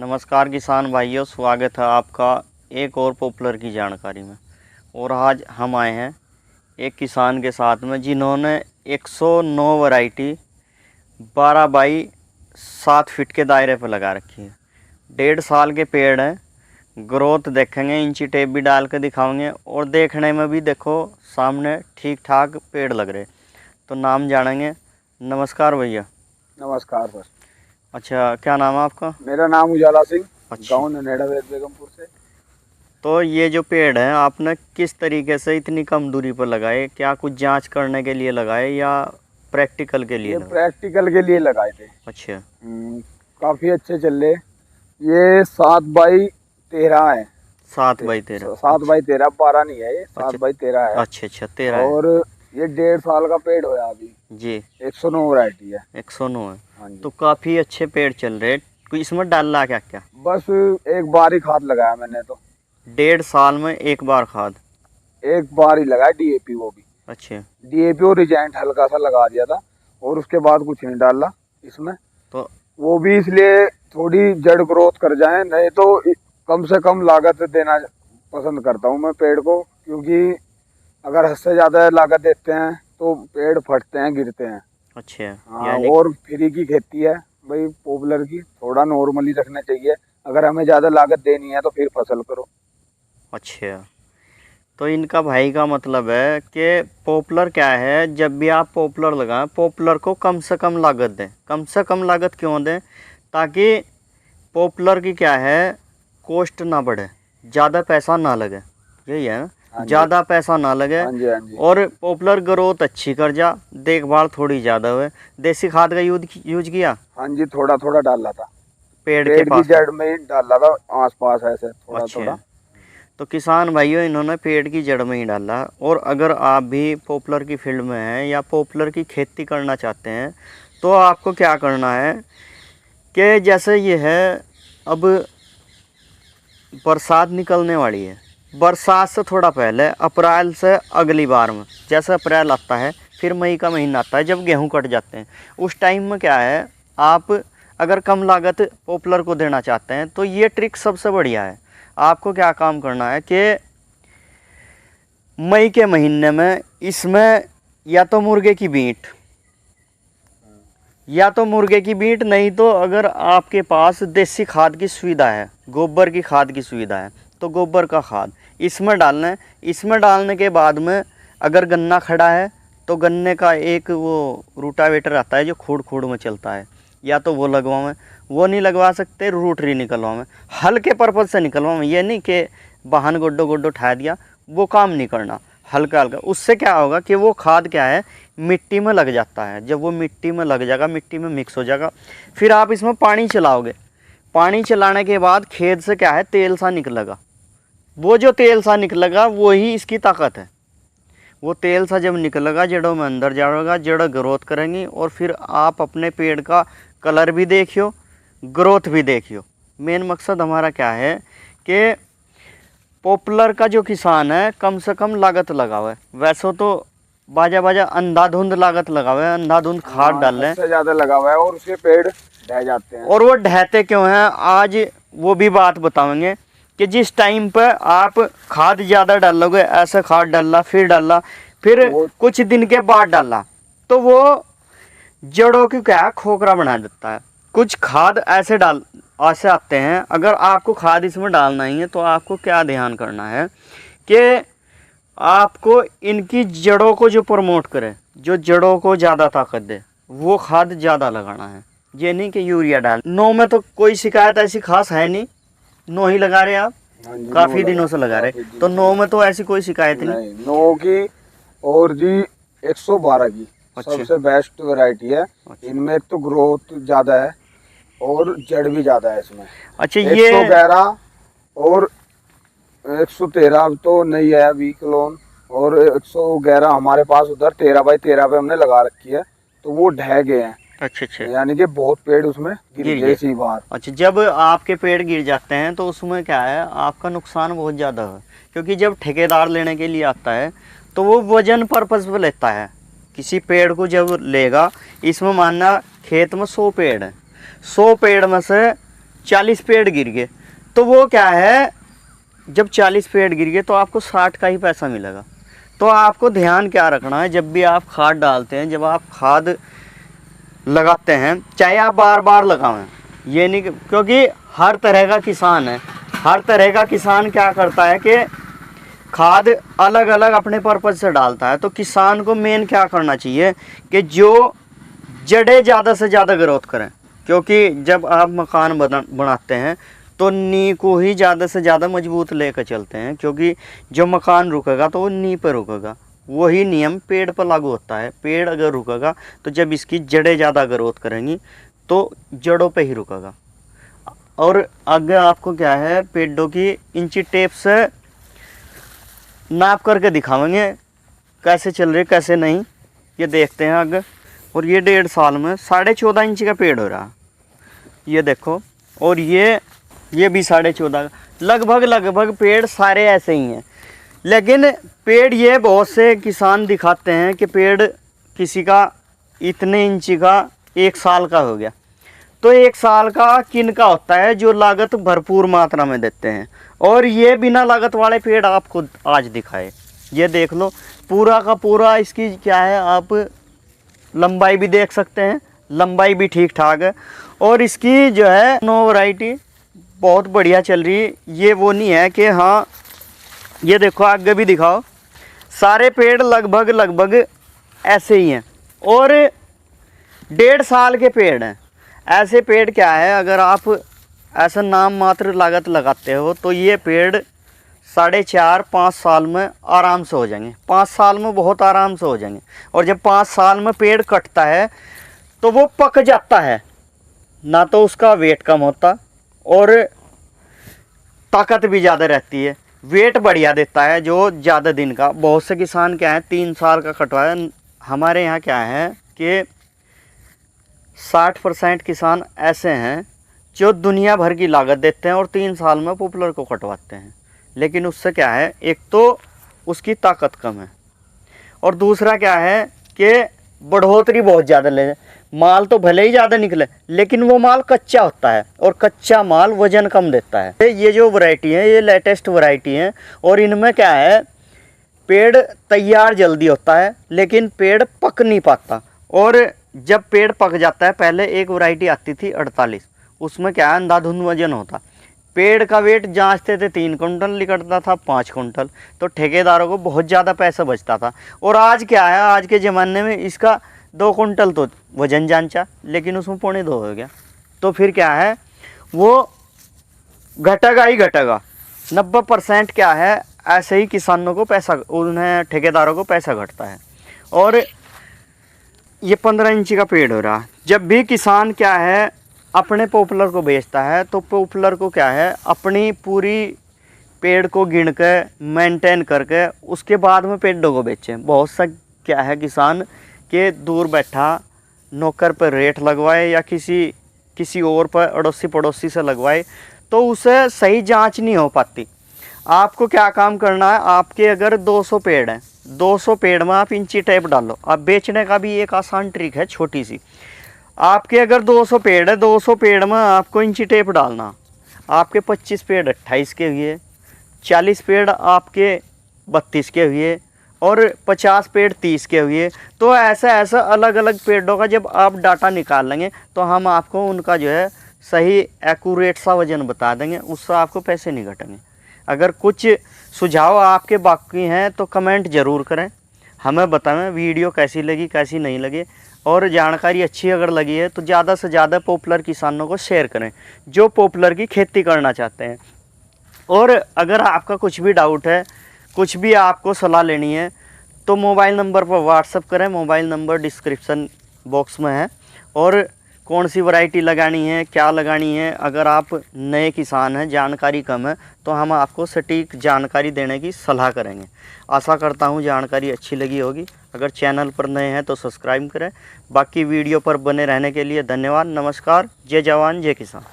नमस्कार किसान भाइयों, स्वागत है आपका एक और पॉपुलर की जानकारी में। और आज हम आए हैं एक किसान के साथ में जिन्होंने 109 वैरायटी 12 बाई 7 फीट के दायरे पर लगा रखी है। 1.5 साल के पेड़ हैं। ग्रोथ देखेंगे, इंची टेप भी डाल के दिखाएंगे और देखने में भी देखो सामने ठीक ठाक पेड़ लग रहे। तो नाम जानेंगे। नमस्कार भैया। नमस्कार सर। अच्छा, क्या नाम है आपका? मेरा नाम उजाला सिंह, अच्छा। गाँव ननेड़ा बेगमपुर से। तो ये जो पेड़ है आपने किस तरीके से इतनी कम दूरी पर लगाए? क्या कुछ जांच करने के लिए लगाए या प्रैक्टिकल के लिए ये लगाए? प्रैक्टिकल के लिए लगाए थे। अच्छा। काफी अच्छे चल रहे। ये 7x13 है। 7 बाई 13? 7x13, 12 नहीं है, ये अच्छा। 7x13 है। अच्छा 13 है। और ये 1.5 साल का पेड़ होया अभी जी। 109 वैरायटी है। 109 है। हाँ जी। तो काफ़ी अच्छे पेड़ चल रहे। कोई इसमें डाला क्या क्या? बस एक बार ही खाद लगाया मैंने तो। 1.5 साल में एक बार खाद? एक बार ही लगाया, डीएपी, वो भी। अच्छा। डीएपी और रिजेंट हल्का सा लगा दिया था और उसके बाद कुछ नहीं डाला इसमें। तो वो भी इसलिए थोड़ी जड़ ग्रोथ कर जाए, नहीं तो कम से कम लागत देना पसंद करता हूँ मैं पेड़ को, क्योंकि अगर हद से ज़्यादा लागत देते हैं तो पेड़ फटते हैं, गिरते हैं। अच्छा। हाँ, और फ्री की खेती है भाई पॉपुलर की, थोड़ा नॉर्मली रखना चाहिए। अगर हमें ज़्यादा लागत देनी है तो फिर फसल करो। अच्छा, तो इनका भाई का मतलब है कि पॉपुलर क्या है, जब भी आप पॉपुलर लगाएं, पॉपुलर को कम से कम लागत दें। कम से कम लागत क्यों दें? ताकि पॉपुलर की क्या है, कॉस्ट ना बढ़े, ज़्यादा पैसा ना लगे। यही है ना, ज़्यादा पैसा ना लगे। हाँ जी, हाँ जी। और पॉपुलर ग्रोथ अच्छी कर जा, देखभाल थोड़ी ज़्यादा हुए। देसी खाद का यूज किया? हाँ जी, थोड़ा थोड़ा डाला था, पेड़ पेड़ के पास की जड़ में ही डाला था, आस पास ऐसे थोड़ा अच्छा। थोड़ा। तो किसान भाइयों, इन्होंने पेड़ की जड़ में ही डाला। और अगर आप भी पॉपुलर की फील्ड में हैं या पॉपुलर की खेती करना चाहते हैं तो आपको क्या करना है कि जैसे ये है, अब बरसात निकलने वाली है। बरसात से थोड़ा पहले अप्रैल से अगली बार में, जैसे अप्रैल आता है फिर मई का महीना आता है जब गेहूं कट जाते हैं, उस टाइम में क्या है, आप अगर कम लागत पॉपुलर को देना चाहते हैं तो ये ट्रिक सबसे बढ़िया है। आपको क्या काम करना है कि मई के महीने में इसमें या तो मुर्गे की बीट, नहीं तो अगर आपके पास देसी खाद की सुविधा है, गोबर की खाद की सुविधा है, तो गोबर का खाद इसमें डालना है। इसमें डालने के बाद में अगर गन्ना खड़ा है तो गन्ने का एक वो रूटावेटर आता है जो खूड़ खूड़ में चलता है, या तो वो लगवाएं। वो नहीं लगवा सकते, रूटरी निकलवाएं, हल्के पर्पज से निकलवाएं। ये नहीं कि वाहन गोड्डो गोड्डो उठा दिया, वो काम नहीं करना, हल्का हल्का। उससे क्या होगा कि वो खाद क्या है, मिट्टी में लग जाता है। जब वो मिट्टी में लग जाएगा, मिट्टी में मिक्स हो जाएगा, फिर आप इसमें पानी चलाओगे। पानी चलाने के बाद खेत से क्या है, तेल सा निकलेगा। वो जो तेल सा निकलेगा वही इसकी ताकत है। वो तेल सा जब निकलेगा, जड़ों में अंदर जाएगा, जड़ ग्रोथ करेंगी और फिर आप अपने पेड़ का कलर भी देखियो, ग्रोथ भी देखियो। मेन मकसद हमारा क्या है कि पॉपुलर का जो किसान है कम से कम लागत लगावे। वैसे तो बाजा अंधाधुंध लागत लगावे, अंधाधुंध खाद डाल लें, सबसे ज्यादा लगा हुआ है और उसके पेड़ ढह जाते हैं। और वो ढहते क्यों हैं, आज वो भी बात बताएंगे कि जिस टाइम पर आप खाद ज़्यादा डालोगे, ऐसे खाद डाला फिर कुछ दिन के बाद डाला, तो वो जड़ों की क्या खोखरा बना देता है। कुछ खाद ऐसे आते हैं। अगर आपको खाद इसमें डालना ही है तो आपको क्या ध्यान करना है कि आपको इनकी जड़ों को जो प्रमोट करे, जो जड़ों को ज़्यादा ताकत दे, वो खाद ज़्यादा लगाना है। ये नहीं कि यूरिया डाल। नो में तो कोई शिकायत ऐसी खास है नहीं, नो ही लगा रहे आप, काफ़ी दिनों से लगा रहे, तो नो में तो ऐसी कोई शिकायत नहीं। नो की और जी 112 की अच्छा। सबसे बेस्ट वैरायटी है। इनमें एक तो ग्रोथ ज्यादा है और जड़ भी ज्यादा है इसमें। अच्छा, ये 111 और 113 तो नहीं है अभी क्लोन, और 111 हमारे पास उधर 13x13 पे हमने लगा रखी है, तो वो ढह गए हैं। अच्छा, यानी कि बहुत पेड़ उसमें गिर गए इसी बार। अच्छा, जब आपके पेड़ गिर जाते हैं तो उसमें क्या है, आपका नुकसान बहुत ज़्यादा है। क्योंकि जब ठेकेदार लेने के लिए आता है तो वो वजन पर्पज पर लेता है। किसी पेड़ को जब लेगा, इसमें मानना खेत में 100 पेड़ है, 100 पेड़ में से 40 पेड़ गिर गए, तो वो क्या है, जब 40 पेड़ गिर गए तो आपको 60 का ही पैसा मिलेगा। तो आपको ध्यान क्या रखना है, जब भी आप खाद डालते हैं, जब आप खाद लगाते हैं, चाहे आप बार बार लगाएं, ये नहीं क्योंकि हर तरह का किसान है, हर तरह का किसान क्या करता है कि खाद अलग अलग अपने पर्पज़ से डालता है। तो किसान को मेन क्या करना चाहिए कि जो जड़ें ज़्यादा से ज़्यादा ग्रोथ करें, क्योंकि जब आप मकान बनाते हैं तो नींव को ही ज़्यादा से ज़्यादा मजबूत लेकर चलते हैं, क्योंकि जो मकान रुकेगा तो वो नींव पर रुकेगा। वही नियम पेड़ पर लागू होता है। पेड़ अगर रुकेगा तो जब इसकी जड़ें ज़्यादा ग्रोथ करेंगी तो जड़ों पे ही रुकेगा। और अगर आपको क्या है, पेड़ों की इंची टेप से नाप करके दिखाएंगे कैसे चल रही कैसे नहीं, ये देखते हैं आगे। और ये 1.5 साल में 14.5 इंच का पेड़ हो रहा, ये देखो। और ये भी 14.5, लगभग पेड़ सारे ऐसे ही हैं। लेकिन पेड़ ये बहुत से किसान दिखाते हैं कि पेड़ किसी का इतने इंची का 1 साल का हो गया। तो 1 साल का किन का होता है, जो लागत भरपूर मात्रा में देते हैं। और ये बिना लागत वाले पेड़ आपको आज दिखाए, ये देख लो पूरा का पूरा। इसकी क्या है, आप लंबाई भी देख सकते हैं, लंबाई भी ठीक ठाक है। और इसकी जो है नो वैरायटी बहुत बढ़िया चल रही है। ये वो नहीं है कि हाँ, ये देखो आगे भी दिखाओ, सारे पेड़ लगभग ऐसे ही हैं। और 1.5 साल के पेड़ हैं। ऐसे पेड़ क्या है, अगर आप ऐसा नाम मात्र लागत लगाते हो तो ये पेड़ 4.5-5 साल में आराम से हो जाएंगे। 5 साल में बहुत आराम से हो जाएंगे। और जब 5 साल में पेड़ कटता है तो वो पक जाता है, ना तो उसका वेट कम होता और ताकत भी ज़्यादा रहती है। वेट बढ़िया देता है जो ज़्यादा दिन का। बहुत से किसान क्या है 3 साल का कटवाया। हमारे यहाँ क्या है कि 60% किसान ऐसे हैं जो दुनिया भर की लागत देते हैं और 3 साल में पॉपुलर को कटवाते हैं। लेकिन उससे क्या है, एक तो उसकी ताकत कम है और दूसरा क्या है कि बढ़ोतरी बहुत ज़्यादा ले। माल तो भले ही ज़्यादा निकले लेकिन वो माल कच्चा होता है और कच्चा माल वजन कम देता है। ये जो वैरायटी है ये लेटेस्ट वैरायटी है और इनमें क्या है, पेड़ तैयार जल्दी होता है लेकिन पेड़ पक नहीं पाता। और जब पेड़ पक जाता है, पहले एक वैरायटी आती थी 48, उसमें क्या है अंधाधुंध वजन होता। पेड़ का वेट जांचते थे 3 कुंटल, निकलता था 5 कुंटल। तो ठेकेदारों को बहुत ज़्यादा पैसा बचता था। और आज क्या है, आज के ज़माने में इसका 2 कुंटल तो वजन जांचा लेकिन उसमें 1.25 हो गया। तो फिर क्या है, वो घटेगा ही घटेगा। 90% क्या है, ऐसे ही किसानों को पैसा, उन्हें ठेकेदारों को पैसा घटता है। और ये 15 इंची का पेड़ हो रहा। जब भी किसान क्या है अपने पॉपुलर को बेचता है तो पॉपुलर को क्या है अपनी पूरी पेड़ को गिन के मेंटेन करके उसके बाद में पेड़ों को बेचें। बहुत सा क्या है किसान के दूर बैठा नौकर पर रेट लगवाए या किसी और पर अड़ोसी पड़ोसी से लगवाए तो उसे सही जांच नहीं हो पाती। आपको क्या काम करना है, आपके अगर 200 पेड़ हैं, 200 पेड़ में आप इंची टेप डालो। अब बेचने का भी एक आसान ट्रिक है छोटी सी। आपके अगर 200 पेड़ है, 200 पेड़ में आपको इंची टेप डालना। आपके 25 पेड़ 28 के हुए, 40 पेड़ आपके 32 के हुए और 50 पेड़ 30 के हुए। तो ऐसा अलग अलग पेड़ों का जब आप डाटा निकाल लेंगे तो हम आपको उनका जो है सही एक्यूरेट सा वजन बता देंगे, उससे आपको पैसे नहीं घटेंगे। अगर कुछ सुझाव आपके बाकी हैं तो कमेंट ज़रूर करें, हमें बताएं वीडियो कैसी लगी कैसी नहीं लगी। और जानकारी अच्छी अगर लगी है तो ज़्यादा से ज़्यादा पॉपुलर किसानों को शेयर करें जो पॉपुलर की खेती करना चाहते हैं। और अगर आपका कुछ भी डाउट है, कुछ भी आपको सलाह लेनी है तो मोबाइल नंबर पर व्हाट्सअप करें। मोबाइल नंबर डिस्क्रिप्शन बॉक्स में है। और कौन सी वैरायटी लगानी है, क्या लगानी है, अगर आप नए किसान हैं, जानकारी कम है तो हम आपको सटीक जानकारी देने की सलाह करेंगे। आशा करता हूँ जानकारी अच्छी लगी होगी। अगर चैनल पर नए हैं तो सब्सक्राइब करें। बाकी वीडियो पर बने रहने के लिए धन्यवाद। नमस्कार। जय जवान जय किसान।